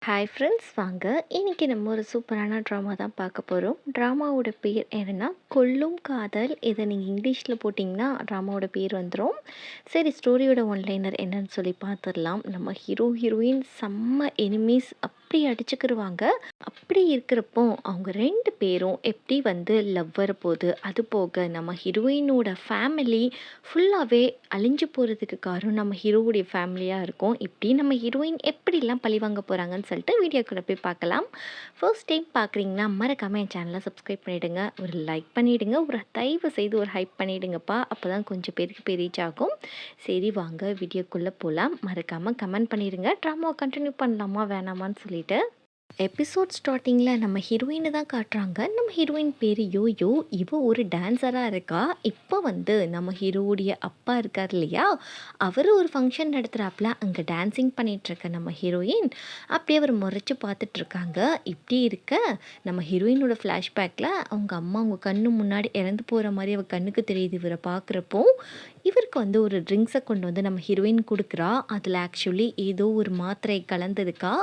Hi friends, வாங்க இன்னைக்கு நம்ம ஒரு சூப்பரான ட்ராமா தான் பார்க்க போகிறோம். ட்ராமாவோட பேர் என்னென்னா கொல்லும் காதல். இதை நீங்கள் இங்கிலீஷில் போட்டிங்கன்னா ட்ராமாவோட பேர் வந்துடும். சரி, ஸ்டோரியோட ஒன்லைனர் என்னன்னு சொல்லி பார்த்துடலாம். நம்ம ஹீரோ ஹீரோயின் செம்ம எனிமீஸ், அப்படி அடிச்சுக்கிருவாங்க. அப்படி இருக்கிறப்போ அவங்க ரெண்டு பேரும் எப்படி வந்து லவ் வரப்போகுது, அது போக நம்ம ஹீரோயினோட ஃபேமிலி ஃபுல்லாகவே அழிஞ்சு போகிறதுக்கு காரணம் நம்ம ஹீரோவுடைய ஃபேமிலியாக இருக்கும். இப்படி நம்ம ஹீரோயின் எப்படிலாம் பழி வாங்க போகிறாங்கன்னு சொல்லிட்டு வீடியோக்குள்ளே போய் பார்க்கலாம். ஃபர்ஸ்ட் டைம் பார்க்குறீங்கன்னா மறக்காமல் என் சேனலை சப்ஸ்கிரைப் பண்ணிவிடுங்க, ஒரு லைக் பண்ணிவிடுங்க, ஒரு தயவு செய்து ஒரு ஹைப் பண்ணிவிடுங்கப்பா. அப்போ தான் கொஞ்சம் பேருக்கு போய் ரீச் ஆகும். சரி, வாங்க வீடியோக்குள்ளே போகலாம். மறக்காமல் கமெண்ட் பண்ணிடுங்க, ட்ராமாவை கண்டினியூ பண்ணலாமா வேணாமான்னு சொல்லிட்டு. எபிசோட் ஸ்டார்டிங்கில் நம்ம ஹீரோயினை தான் காட்டுறாங்க. நம்ம ஹீரோயின் பேர் யோயோ. இவ ஒரு டான்ஸராக இருக்கா. இப்போ வந்து நம்ம ஹீரோவுடைய அப்பா இருக்கார் இல்லையா, அவர் ஒரு ஃபங்க்ஷன் நடத்துகிறாப்புல. அங்கே டான்ஸிங் பண்ணிகிட்ருக்க நம்ம ஹீரோயின் அப்படியே அவர் முறைச்சி பார்த்துட்ருக்காங்க. இப்படி இருக்க நம்ம ஹீரோயினோட ஃப்ளாஷ்பேக்கில் அவங்க அம்மா அவங்க கண்ணு முன்னாடி இறந்து போகிற மாதிரி அவள் கண்ணுக்கு தெரியுது. இவரை பார்க்குறப்போ இவருக்கு வந்து ஒரு ட்ரிங்க்ஸை கொண்டு வந்து நம்ம ஹீரோயின் கொடுக்குறா. அதில் ஆக்சுவலி ஏதோ ஒரு மாத்திரை கலந்ததுக்கா.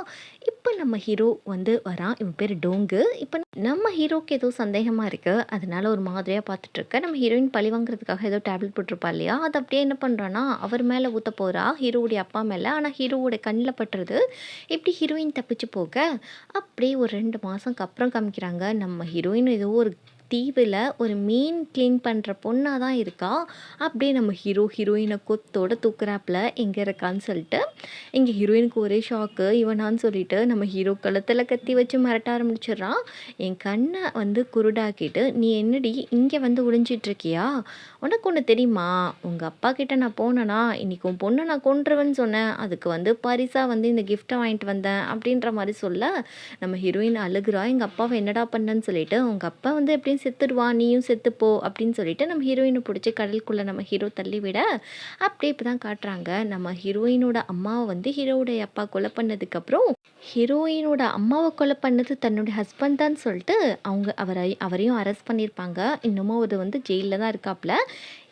இப்போ நம்ம ஹீரோ வந்து வரான். இவன் பேர் டோங்கு. இப்போ நம்ம ஹீரோக்கு ஏதோ சந்தேகமாக இருக்குது, அதனால ஒரு மாதிரியாக பார்த்துட்ருக்க. நம்ம ஹீரோயின் பழி வாங்குறதுக்காக ஏதோ டேப்லெட் போட்டிருப்பா இல்லையா, அது அப்படியே என்ன பண்ணுறான்னா அவர் மேலே ஊற்ற போகிறா, ஹீரோவுடைய அப்பா மேலே. ஆனால் ஹீரோவோட கண்ணில் பட்டுறது. இப்படி ஹீரோயின் தப்பிச்சு போக அப்படியே ஒரு 2 மாதம்க்கு அப்புறம் காமிக்கிறாங்க. நம்ம ஹீரோயின் ஏதோ ஒரு தீவில் ஒரு மீன் க்ளீன் பண்ணுற பொண்ணாக தான் இருக்கா. அப்படியே நம்ம ஹீரோயினை கொத்தோட தூக்குறாப்புல எங்கே இருக்கான்னு சொல்லிட்டு. இங்கே ஹீரோயினுக்கு ஒரே ஷாக்கு. இவனான்னு சொல்லிட்டு நம்ம ஹீரோ கழுத்தில் கத்தி வச்சு மிரட்ட ஆரம்பிச்சிடுறான். என் கண்ணை வந்து குருடாக்கிட்டு நீ என்னடி இங்கே வந்து ஒளிஞ்சிட்ருக்கியா, உனக்கு ஒன்று தெரியுமா, உங்கள் அப்பா கிட்ட நான் போனேன்னா இன்றைக்கி உன் பொண்ணை நான் கொன்றுவேன்னு சொன்னேன், அதுக்கு வந்து பரிசாக வந்து இந்த கிஃப்ட்டை வாங்கிட்டு வந்தேன் அப்படின்ற மாதிரி சொல்ல நம்ம ஹீரோயின் அழுகுறா. எங்கள் அப்பாவை என்னடா பண்ணேன்னு சொல்லிட்டு. உங்கள் அப்பா வந்து எப்படியும் செத்துடுவான், நீயும் செத்துப்போ அப்படின்னு சொல்லிட்டு நம்ம ஹீரோயினை பிடிச்சி கடலுக்குள்ளே நம்ம ஹீரோ தள்ளி விட அப்படியே இப்போ தான் காட்டுறாங்க. நம்ம ஹீரோயினோட அம்மாவை வந்து ஹீரோவுடைய அப்பா கொலை பண்ணதுக்கப்புறம் ஹீரோயினோட அம்மாவை கொலை பண்ணது தன்னுடைய ஹஸ்பண்ட் தான் சொல்லிட்டு அவரையும் அரெஸ்ட் பண்ணியிருப்பாங்க. இன்னமும் அது வந்து ஜெயிலில் தான் இருக்காப்புல.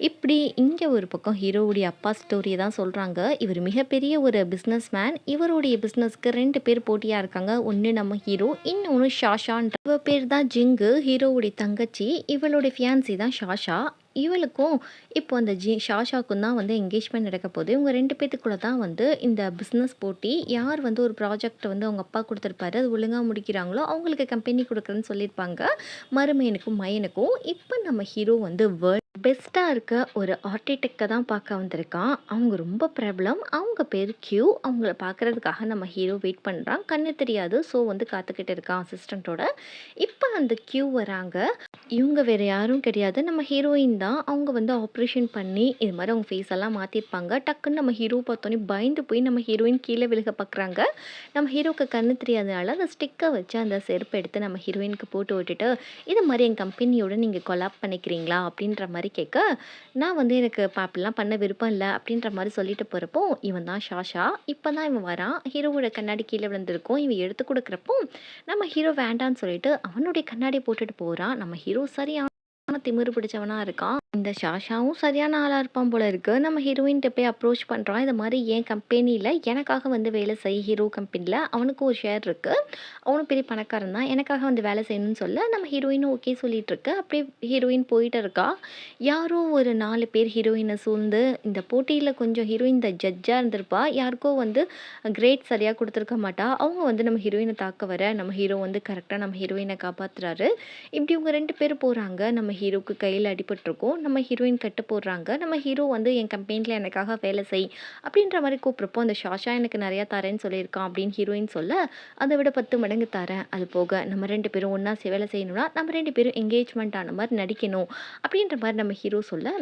இப்படி இங்கே ஒரு பக்கம் ஹீரோவுடைய அப்பா ஸ்டோரியை தான் சொல்கிறாங்க. இவர் மிகப்பெரிய ஒரு பிஸ்னஸ் மேன். இவருடைய பிஸ்னஸ்க்கு 2 பேர் போட்டியாக இருக்காங்க. ஒன்று நம்ம ஹீரோ, இன்னொன்று ஷாஷான்ற. இவ பேர் தான் ஜிங்கு, ஹீரோவுடைய தங்கச்சி. இவளுடைய ஃபியான்சி தான் ஷாஷா. இவளுக்கும் இப்போ அந்த ஷாஷாக்கும் தான் வந்து என்கேஜ்மெண்ட் நடக்க போகுது. இவங்க 2 பேத்துக்குள்ளே தான் வந்து இந்த பிஸ்னஸ் போட்டி. யார் வந்து ஒரு ப்ராஜெக்ட் வந்து அவங்க அப்பா கொடுத்துருப்பாரு, அது ஒழுங்காக முடிக்கிறாங்களோ அவங்களுக்கு கம்பெனி கொடுக்குறேன்னு சொல்லியிருப்பாங்க, மருமையனுக்கும் மையனுக்கும். இப்போ நம்ம ஹீரோ வந்து பெஸ்ட்டாக இருக்க ஒரு ஆர்கிடெக்டை தான் பார்க்க வந்திருக்கான். அவங்க ரொம்ப பிரபலம். அவங்க பேர் கியூ. அவங்கள பார்க்குறதுக்காக நம்ம ஹீரோ வெயிட் பண்ணுறான். கண்ணு தெரியாது, ஸோ வந்து காத்துக்கிட்டு இருக்கான் அசிஸ்டண்ட்டோட. இப்போ அந்த கியூ வராங்க. இவங்க வேறு யாரும் கிடையாது, நம்ம ஹீரோயின் தான். அவங்க வந்து ஆப்ரேஷன் பண்ணி இது மாதிரி அவங்க ஃபேஸ் எல்லாம் மாற்றிருப்பாங்க. டக்குன்னு நம்ம ஹீரோ பார்த்தோன்னே பயந்து போய் நம்ம ஹீரோயின் கீழே விழுக பார்க்குறாங்க. நம்ம ஹீரோக்கு கண்ணு தெரியாதனால அந்த ஸ்டிக்கை வச்சு அந்த செருப்பை எடுத்து நம்ம ஹீரோயினுக்கு போட்டு விட்டுட்டு, இது மாதிரி என் கம்பெனியோட நீங்கள் கொலாப் பண்ணிக்கிறீங்களா அப்படின்ற மாதிரி கேட்க, நான் வந்து எனக்கு அப்படிலாம் பண்ண விருப்பம் இல்லை அப்படின்ற மாதிரி சொல்லிட்டு போகிறப்போ இவன் தான் ஷாஷா. இப்போ தான் இவன் வரான். ஹீரோவோட கண்ணாடி கீழே விழுந்திருக்கும். இவன் எடுத்து கொடுக்குறப்போ நம்ம ஹீரோ வேண்டான்னு சொல்லிட்டு அவனுடைய கண்ணாடி போட்டுட்டு போகிறான். நம்ம ஹீரோ சரியான திமிரு பிடிச்சவனா இருக்கான். இந்த ஷாஷாவும் சரியான ஆளாக இருப்பான் போல இருக்கு. நம்ம ஹீரோயின்கிட்ட போய் அப்ரோச் பண்ணுறான். இது மாதிரி என் கம்பெனியில் எனக்காக வந்து வேலை செய், ஹீரோ கம்பெனியில் அவனுக்கு ஒரு ஷேர் இருக்குது, அவனும் பெரிய பணக்காரன் தான், எனக்காக வந்து வேலை செய்யணும்னு சொல்ல நம்ம ஹீரோயினும் ஓகே சொல்லிட்டு இருக்கு. அப்படியே ஹீரோயின் போயிட்டு இருக்கா. யாரோ ஒரு 4 பேர் ஹீரோயினை சூழ்ந்து இந்த போட்டியில் கொஞ்சம் ஹீரோயின் இந்த ஜட்ஜாக இருந்திருப்பா. யாருக்கோ வந்து கிரேட் சரியாக கொடுத்துருக்க மாட்டா. அவங்க வந்து நம்ம ஹீரோயினை தாக்க வர நம்ம ஹீரோ வந்து கரெக்டாக நம்ம ஹீரோயினை காப்பாற்றுறாரு. இப்படி இவங்க 2 பேர் போகிறாங்க. நம்ம ஹீரோக்கு கையில் அடிபட்டிருக்கும். நம்ம ஹீரோயின் கட்டு போடுறாங்க. நம்ம ஹீரோ வந்து என் கம்பெனியில் எனக்காக வேலை செய் அப்படின்ற மாதிரி கூப்பிட்றப்போ அந்த ஷாஷா எனக்கு நிறையா தரேன்னு சொல்லியிருக்கான் அப்படின்னு ஹீரோயின் சொல்ல, அதை விட 10 மடங்கு தரேன், அது போக நம்ம 2 பேரும் ஒன்றா வேலை செய்யணும்னா நம்ம 2 பேரும் என்கேஜ்மெண்ட் ஆன மாதிரி நடிக்கணும் அப்படின்ற மாதிரி நம்ம ஹீரோ சொல்ல,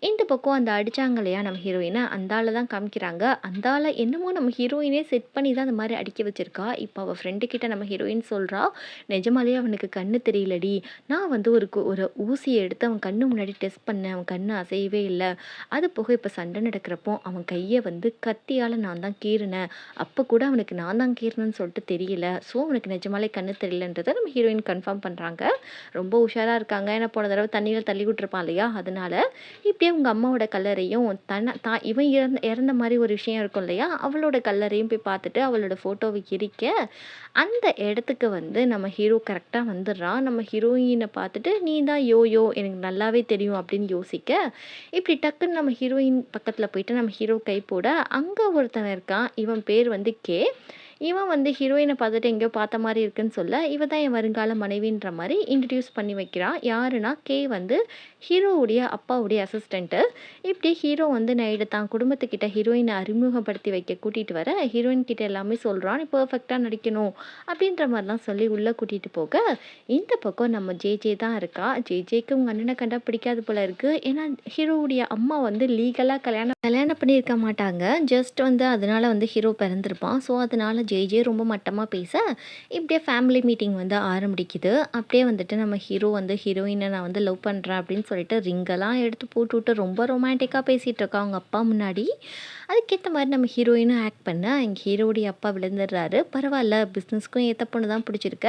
இந்த பக்கம் அந்த அடித்தாங்க இல்லையா நம்ம ஹீரோயினை, அந்த ஆளை தான் காமிக்கிறாங்க. அந்த ஆளை என்னமோ நம்ம ஹீரோயினே செட் பண்ணி தான் அந்த மாதிரி அடிக்க வச்சிருக்கா. இப்போ அவள் ஃப்ரெண்டு கிட்ட நம்ம ஹீரோயின் சொல்கிறா, நிஜமாலேயே அவனுக்கு கண்ணு தெரியலடி, நான் வந்து ஒரு ஊசியை எடுத்து அவன் கண்ணு முன்னாடி டெஸ்ட் பண்ணேன். அவன் கண்ணு அசையவே இல்ல. அது போக இப்ப சண்டை நடக்கிறப்போ, அவன் கைய வந்து கத்தியால நான் தான் கீறினேன். அப்ப கூட அவனுக்கு நான் தான் கீறினேன்னு சொல்லிட்டு தெரியல. ஸோ, அவனுக்கு நிஜமாலே கண்ணு தெரியலன்றத நம்ம ஹீரோயின் கன்ஃபார்ம் பண்றாங்க. ரொம்ப உஷாரா இருக்காங்க. ஏன்னா போன தடவ தண்ணீல தள்ளி விட்டுருப்பான் இல்லையா? அதனால. இப்படியே உங்க அம்மாவோட கல்லறையும் இவன் இறந்த மாரி ஒரு விஷயம் இருக்கும் இல்லையா? அவளோட கல்லறையும் போய் பார்த்துட்டு, அவளோட ஃபோட்டோவ எரிக்க, அந்த இடத்துக்கு வந்து நம்ம ஹீரோ கரெக்ட்டா வந்துடுறான். நம்ம ஹீரோயின பார்த்துட்டு, "நீ தான் யோயோ எனக்கு நல்லாவே தெரியும்" அப்படின்னு யோசிக்க, இப்படி டக்குன்னு நம்ம ஹீரோயின் பக்கத்துல போயிட்டு நம்ம ஹீரோ கை போட, அங்க ஒருத்தன் இருக்கான். இவன் பேர் வந்து கே. இவன் வந்து ஹீரோயின பார்த்துட்டு எங்கேயோ பார்த்த மாரி இருக்குன்னு சொல்ல, இவ தான் என் வருங்கால மனைவின்ற மாரி இன்ட்ரோடியூஸ் பண்ணி வைக்கிறான். யாருன்னா, கே வந்து ஹீரோவுடைய அப்பாவுடைய அசிஸ்டன்ட்டு. இப்படி ஹீரோ வந்து நைட்டு தான் குடும்பத்துக்கிட்ட ஹீரோயின அறிமுகப்படுத்தி வைக்க கூட்டிட்டு வர, ஹீரோயின் கிட்ட எல்லாமே சொல்றான். "நீ பெர்ஃபெக்ட்டா நடிக்கணும்" அப்படின்ற மாரிலாம் சொல்லி உள்ள கூட்டிட்டு போக, இந்த பக்கம் நம்ம ஜே தான் இருக்கா. ஜேக்கு உங்க அண்ணன கண்டா பிடிக்காது போல இருக்கு. ஏன்னா, ஹீரோவுடைய அம்மா வந்து லீகலா கல்யாணம் கல்யாணம் பண்ணியிருக்க மாட்டாங்க. ஜஸ்ட் வந்து அதனால வந்து ஹீரோ பிறந்திருப்பான். ஸோ, அதனால ஜே ரொம்ப மட்டமா பேச, இப்படியே ஃபேமிலி மீட்டிங் வந்து ஆரம்பிக்குது. அப்படியே வந்துட்டு நம்ம ஹீரோ வந்து ஹீரோயின நான் வந்து லவ் பண்றேன் அப்படின்னு சொல்லிட்டு ரிங்கெல்லாம் எடுத்து போட்டுவிட்டு ரொம்ப ரொமான்டிக்கா பேசிட்டு இருக்கா அவங்க அப்பா முன்னாடி. அதுக்கேத்த மாரி நம்ம ஹீரோயினும் ஆக்ட் பண்ண, எங்க ஹீரோவுடைய அப்பா விழுந்துடுறாரு. "பரவால்ல, பிசினஸ்க்கும் ஏத்த பொண்ணு தான் புடிச்சிருக்க.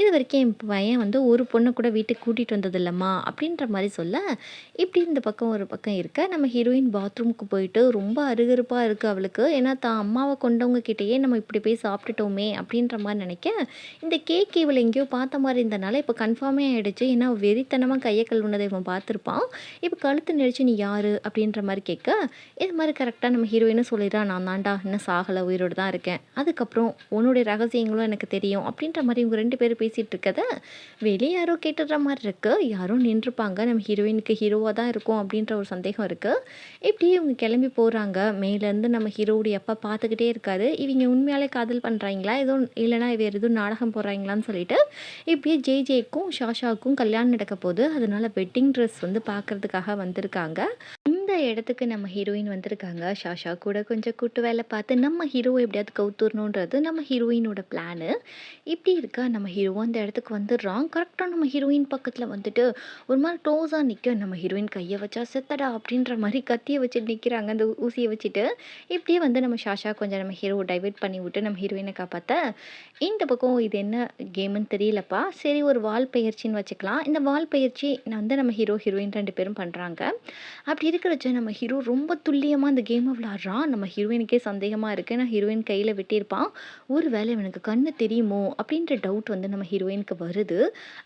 இதுவரைக்கும் என் பையன் வந்து ஒரு பொண்ண கூட வீட்டுக்கு கூட்டிட்டு வந்ததில்லம்மா" அப்படின்ற மாரி சொல்ல, இப்படி இந்த பக்கம் ஒரு பக்கம் இருக்க, நம்ம ஹீரோயின் பாத்ரூமுக்கு போயிட்டு ரொம்ப அருவருப்பா இருக்கு அவளுக்கு. ஏன்னா, தான் அம்மாவ கொண்டவங்க கிட்டயே நம்ம இப்படி போய் சாப்பிட்டுட்டோமே அப்படின்ற மாரி நெனைக்க, இந்த கேக் இவள எங்கேயோ பார்த்த மாரி இருந்தனால இப்ப கன்ஃபார்மே ஆயிடுச்சு. ஏன்னா, வெறித்தனமா கைய கழுவுனத இவன் பார்த்துருப்பான். இப்ப கழுத்து நெரிச்சு "நீ யாரு?" அப்படின்ற மாரி கேட்க, இது மாரி கரெக்ட்டா நம்ம ஹீரோயினும் சொல்லிடுறா, "நான் தான்டா இன்னும் சாகல, உயிரோட தான் இருக்கேன். அதுக்கப்புறம் உன்னுடைய ரகசியங்களும் எனக்கு தெரியும்." அப்படின்ற மாரி இவங்க 2 பேரும் பேசிட்டு இருக்கத, வெளிய யாரோ கேட்டுடுற மாரி இருக்கு. யாரோ நின்றுப்பாங்க. நம்ம ஹீரோயினுக்கு ஹீரோவா தான் இருக்கும் அப்படின்ற ஒரு சந்தேகம் இருக்கு. இப்படியே இவங்க கிளம்பி போறாங்க. மேலேருந்து நம்ம ஹீரோவுடைய அப்பா பார்த்துக்கிட்டே இருக்காரு. இவங்க உண்மையாலே காதல் பண்றாய்ங்களா? எதுவும் இல்லன்னா வேற எதுவும் நாடகம் போடுறாய்ங்களான்னு சொல்லிட்டு, இப்படியே ஜேக்கும் ஷாஷாவுக்கும் கல்யாணம் நடக்க போது. அதனால வெட்டிங் ட்ரெஸ் வந்து பார்க்கறதுக்காக வந்திருக்காங்க. இந்த இடத்துக்கு நம்ம ஹீரோயின் வந்திருக்காங்க. ஷாஷா கூட கொஞ்சம் கூட்டு வேலை பார்த்து நம்ம ஹீரோவ எப்படியாவது கவுத்துறணுன்றது நம்ம ஹீரோயினோட பிளானு. இப்படி இருக்க நம்ம ஹீரோவும் அந்த இடத்துக்கு வந்துடுறான். கரெக்டாக நம்ம ஹீரோயின் பக்கத்தில் வந்துட்டு ஒரு மாதிரி க்ளோஸாக நிற்க, நம்ம ஹீரோயின் கையை வச்சா செத்தடா அப்படின்ற மாதிரி கத்தியை வச்சுட்டு நிற்கிறாங்க அந்த ஊசியை வச்சுட்டு. இப்படியே வந்து நம்ம ஷாஷா கொஞ்சம் நம்ம ஹீரோவை டைவர்ட் பண்ணி விட்டு நம்ம ஹீரோயினை காப்பாற்ற, இந்த பக்கம் இது என்ன கேமுன்னு தெரியலப்பா. சரி, ஒரு வால் பயிற்சின்னு வச்சுக்கலாம். இந்த வால் பயிற்சி வந்து நம்ம ஹீரோயின் 2 பேரும் பண்ணுறாங்க. அப்படி இருக்கிறச்ச நம்ம ஹீரோ ரொம்ப துல்லியமா அந்த கேம விளையாடுறான். நம்ம ஹீரோயினுக்கே சந்தேகமா இருக்கு. ஏன்னா ஹீரோயின் கையில வெட்டியிருப்பான். ஒரு வேளை இவனுக்கு கண்ணு தெரியுமோ? அப்படின்ற டவுட் வந்து நம்ம ஹீரோயினுக்கு வருது.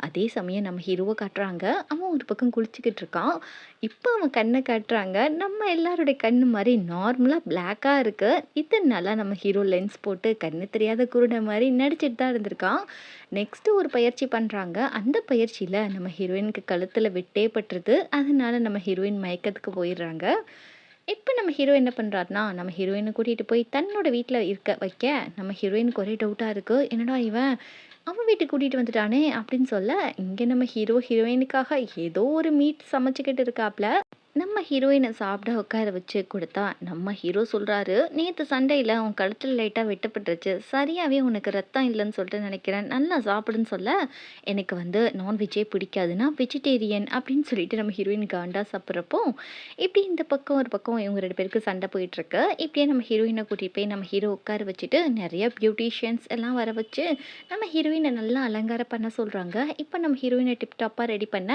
அதே சமயம் நம்ம ஹீரோவ காட்டுறாங்க. அவன் ஒரு பக்கம் குளிச்சுக்கிட்டு இருக்கான். இப்ப அவன் கண்ண காட்டுறாங்க. நம்ம எல்லாருடைய கண்ணு மாரி நார்மலா பிளாக்கா இருக்கு. இதனால நம்ம ஹீரோ லென்ஸ் போட்டு கண்ணு தெரியாத குருடன் மாரி நடிச்சிட்டு தான் இருந்திருக்கான். நெக்ஸ்ட்டு ஒரு பயிற்சி பண்றாங்க. அந்த பயிற்சியில நம்ம ஹீரோயினுக்கு கழுத்துல வெட்டே பட்டுருது. அதனால நம்ம ஹீரோயின் மயக்கத்துக்கு போயிடுறாங்க. இப்ப நம்ம ஹீரோ என்ன பண்றாருன்னா, நம்ம ஹீரோயின கூட்டிட்டு போய் தன்னோட வீட்ல இருக்க வைக்க, நம்ம ஹீரோயினுக்கு ஒரே டவுட்டா இருக்கு. என்னடா இவன் அவன் வீட்டுக்கு கூட்டிட்டு வந்துட்டானே அப்படின்னு சொல்ல, இங்க நம்ம ஹீரோயினுக்காக ஏதோ ஒரு மீட் சமைச்சுக்கிட்டு இருக்காப்ல. நம்ம ஹீரோயின சாப்பிட உட்கார வச்சு கொடுத்தா, நம்ம ஹீரோ சொல்றாரு, "நேத்து சண்டையில உன் கழுத்துல லைட்டா வெட்டப்பட்டுருச்சு. சரியாவே உனக்கு ரத்தம் இல்லன்னு சொல்லிட்டு நினைக்கிறேன். நல்லா சாப்பிடுன்னு" சொல்ல, எனக்கு வந்து நான்வெஜ்ஜே பிடிக்காது. நான் வெஜிடேரியன் அப்படின்னு சொல்லிட்டு நம்ம ஹீரோயின் காண்டா சாப்பிட்றப்போ, இப்படி இந்த பக்கம் ஒரு பக்கம் இவங்க 2 பேருக்கு சண்டை போயிட்டுருக்கு. இப்படியே நம்ம ஹீரோயின கூட்டிட்டு போய் நம்ம ஹீரோ உட்கார வச்சுட்டு, நெறைய பியூட்டிஷியன்ஸ் எல்லாம் வர வச்சு, நம்ம ஹீரோயின நல்லா அலங்காரம் பண்ண சொல்றாங்க. இப்ப நம்ம ஹீரோயின டிப் டாப்பா ரெடி பண்ண,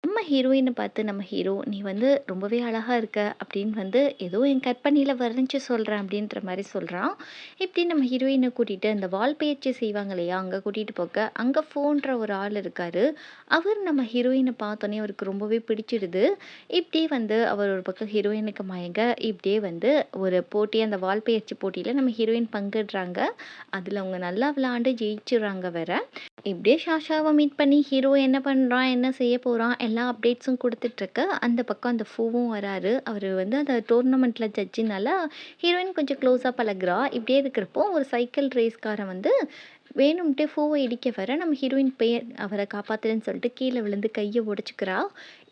நம்ம ஹீரோயின பார்த்து நம்ம ஹீரோ, "நீ வந்து ரொம்பவே அழகா இருக்க" அப்படின்னு வந்து ஏதோ என் கற்பனையில வர்ணிச்சு சொல்றேன் அப்படின்ற மாரி சொல்றான். இப்படி நம்ம ஹீரோயின கூட்டிட்டு அந்த வால் பயிற்சி செய்வாங்க இல்லையா? அங்க கூட்டிட்டு போக, அங்க ஃபோன்ற ஒரு ஆள் இருக்காரு. அவர் நம்ம ஹீரோயின பார்த்தோனே அவருக்கு ரொம்பவே பிடிச்சிடுது. இப்படியே வந்து அவர் ஒரு பக்கம் ஹீரோயினுக்கு மயங்க, இப்படியே வந்து ஒரு போட்டி அந்த வால் பயிற்சி போட்டியில நம்ம ஹீரோயின் பங்கேற்றாங்க. அதுல அவங்க நல்லா விளையாண்டு ஜெயிச்சுறாங்க வேற. இப்படியே ஷாஷாவை மீட் பண்ணி ஹீரோ என்ன பண்ணுறான், என்ன செய்ய போகிறான், எல்லா அப்டேட்ஸும் கொடுத்துட்ருக்கு. அந்த பக்கம் அந்த ஃபூவும் வராரு. அவர் வந்து அந்த டோர்னமெண்ட்டில் ஜட்ஜினால ஹீரோயின் கொஞ்சம் க்ளோஸாக பழகுறா. இப்படியே இருக்கிறப்போ ஒரு சைக்கிள் ரேஸ்காரன் வந்து வேணும்ட்டே ஃபூவை இடிக்க வர, நம்ம ஹீரோயின் போய் அவரை காப்பாத்துறேன்னு சொல்லிட்டு கீழே விழுந்து கையை உடைச்சிக்கிறா.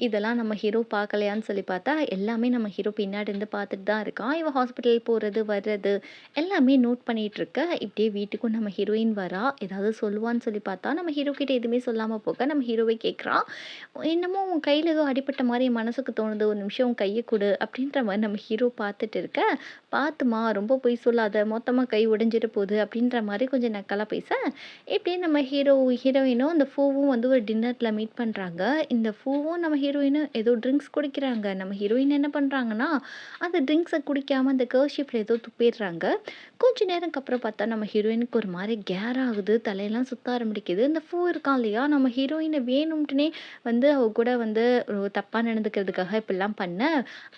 இதெல்லாம் நம்ம ஹீரோ பார்க்கலையான்னு சொல்லி பார்த்தா, எல்லாமே நம்ம ஹீரோ பின்னாடி இருந்து பார்த்துட்டு தான் இருக்கான். இவ ஹாஸ்பிட்டல் போறது, வர்றது எல்லாமே நோட் பண்ணிட்டுருக்க. இப்படியே வீட்டுக்கும் நம்ம ஹீரோயின் வரா. ஏதாவது சொல்லுவான்னு சொல்லி பார்த்தா, நம்ம ஹீரோ கிட்ட எதுவுமே சொல்லாம போக, நம்ம ஹீரோவே கேட்குறான். "என்னமோ உன் கையில ஏதோ அடிபட்ட மாரி என் மனசுக்கு தோணுது. ஒரு நிமிஷம் உன் கைய குடு." அப்படின்ற மாரி நம்ம ஹீரோ பார்த்துட்டு இருக்க, "பார்த்துமா ரொம்ப பொய் சொல்லாத. மொத்தமா கை உடைஞ்சிட போது." அப்படின்ற மாரி கொஞ்சம் நக்கலா பேச, இப்படியே நம்ம ஹீரோயினும் அந்த ஃபூவும் வந்து ஒரு டின்னர்ல மீட் பண்றாங்க. இந்த ஃபூவும் நம்ம ஹீரோயினும் ஏதோ ட்ரிங்க்ஸ் குடிக்கிறாங்க. நம்ம ஹீரோயின் என்ன பண்றாங்கன்னா, அந்த ட்ரிங்க்ஸ குடிக்காம அந்த கர்ச்சீஃப்ல ஏதோ துப்பிடுறாங்க. கொஞ்ச நேரம்க்கு அப்புறம் பார்த்தா நம்ம ஹீரோயினுக்கு ஒரு மாரி கேர் ஆகுது. தலையெல்லாம் சுத்த ஆரம்பிக்குது. இந்த ஃபூ இருக்கான் இல்லையா, நம்ம ஹீரோயின வேணும்ட்டுனே வந்து அவ கூட வந்து தப்பா நடந்துக்கிறதுக்காக இப்படிலாம் பண்ண,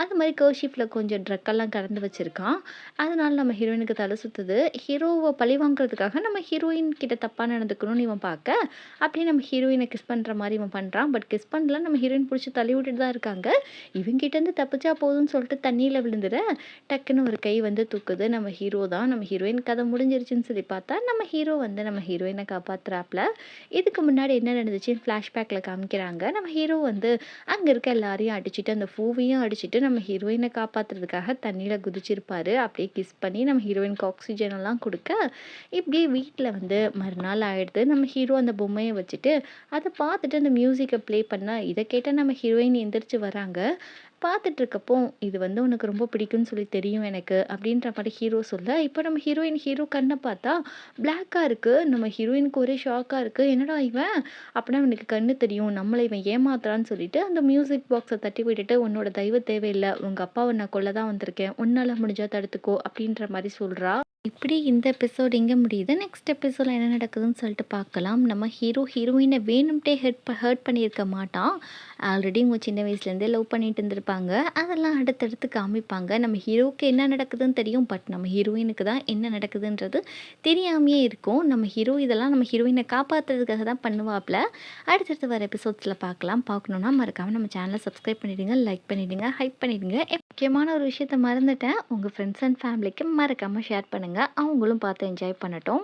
அது மாரி கர்ச்சீஃப்ல கொஞ்சம் ட்ரக்கெல்லாம் கலந்து வச்சிருக்கான். அதனால நம்ம ஹீரோயினுக்கு தலை சுத்துது. ஹீரோவ பழி வாங்குறதுக்காக நம்ம ஹீரோயின் கிட்ட தப்பா நடந்துக்கணும்னு இவன் பார்க்க, அப்படியே நம்ம ஹீரோயின கிஸ் பண்ற மாரி இவன் பண்றான். பட் கிஸ் பண்ணல. நம்ம ஹீரோயின் புடிச்சு தள்ளி விட்டுட்டு தான் இருக்காங்க. இவன்கிட்டேருந்து தப்பிச்சா போதும்ன்னு சொல்லிட்டு தண்ணீல விழுந்துற, டக்குன்னு ஒரு கை வந்து தூக்குது. நம்ம ஹீரோ தான். நம்ம ஹீரோயின் கதை முடிஞ்சிருச்சுன்னு சொல்லி பார்த்தா, நம்ம ஹீரோ வந்து நம்ம ஹீரோயின காப்பாத்துறாப்ல. இதுக்கு முன்னாடி என்ன நடந்துச்சுன்னு ஃப்ளாஷ்பேக்ல காமிக்கிறாங்க. நம்ம ஹீரோ வந்து அங்க இருக்க எல்லாரையும் அடிச்சுட்டு, அந்த பூவையும் அடிச்சுட்டு, நம்ம ஹீரோயின காப்பாத்துறதுக்காக தண்ணீல குதிச்சிருப்பாரு. அப்படியே கிஸ் பண்ணி நம்ம ஹீரோயினுக்கு ஆக்ஸிஜன் எல்லாம் குடுக்க, இப்படியே வீட்ல வந்து மறுநாள் ஆயிடுது. நம்ம ஹீரோ அந்த பொம்மைய வச்சுட்டு, அத பார்த்துட்டு அந்த மியூசிக்க ப்ளே பண்ணா, இத கேட்ட நம்ம ஹீரோயின் எந்திரிச்சு வராங்க. பார்த்துட்டு இருக்கப்போ, "இது வந்து உனக்கு ரொம்ப பிடிக்கும்னு சொல்லி தெரியும் எனக்கு." அப்படின்ற மாரி ஹீரோ சொல்ல, இப்ப நம்ம ஹீரோ கண்ண பார்த்தா பிளாக்கா இருக்கு. நம்ம ஹீரோயினுக்கு ஒரே ஷாக்கா இருக்கு. "என்னடா இவன்? அப்பனா இவனுக்கு கண்ணு தெரியும். நம்மள இவன் ஏமாத்துறான்னு" சொல்லிட்டு அந்த மியூசிக் பாக்ஸ தட்டி விட்டுட்டு, "உன்னோட தயவு தேவையில்ல. உங்க அப்பாவ நான் கொல்ல தான் வந்திருக்கேன். உன்னால முடிஞ்சா தடுத்துக்கோ." அப்படின்ற மாரி சொல்றா. இப்படி இந்த எபிசோட் இங்க முடியுது. நெக்ஸ்ட் எபிசோட்ல என்ன நடக்குதுன்னு சொல்லிட்டு பார்க்கலாம். நம்ம ஹீரோயின வேணும்ட்டே ஹர்ட் பண்ணியிருக்க மாட்டான். ஆல்ரெடி இவங்க சின்ன வயசுலேருந்தே லவ் பண்ணிட்டு இருந்திருப்பாங்க. அதெல்லாம் அடுத்தடுத்து காமிப்பாங்க. நம்ம ஹீரோவுக்கு என்ன நடக்குதுன்னு தெரியும். பட் நம்ம ஹீரோயினுக்கு தான் என்ன நடக்குதுன்றது தெரியாமயே இருக்கும். நம்ம ஹீரோ இதெல்லாம் நம்ம ஹீரோயினை காப்பாற்றுறதுக்காக தான் பண்ணுவாப்ல. அடுத்தடுத்து வர எபிசோட்ஸில் பார்க்கலாம். பார்க்கணுன்னா மறக்காமல் நம்ம சேனலை சப்ஸ்கிரைப் பண்ணிவிடுங்க, லைக் பண்ணிவிடுங்க, ஹைப் பண்ணிவிடுங்க. முக்கியமான ஒரு விஷயத்த மறந்துட்டேன். உங்கள் ஃப்ரெண்ட்ஸ் அண்ட் ஃபேமிலிக்கு மறக்காமல் ஷேர் பண்ணுங்கள். அவங்களும் பார்த்து என்ஜாய் பண்ணட்டும்.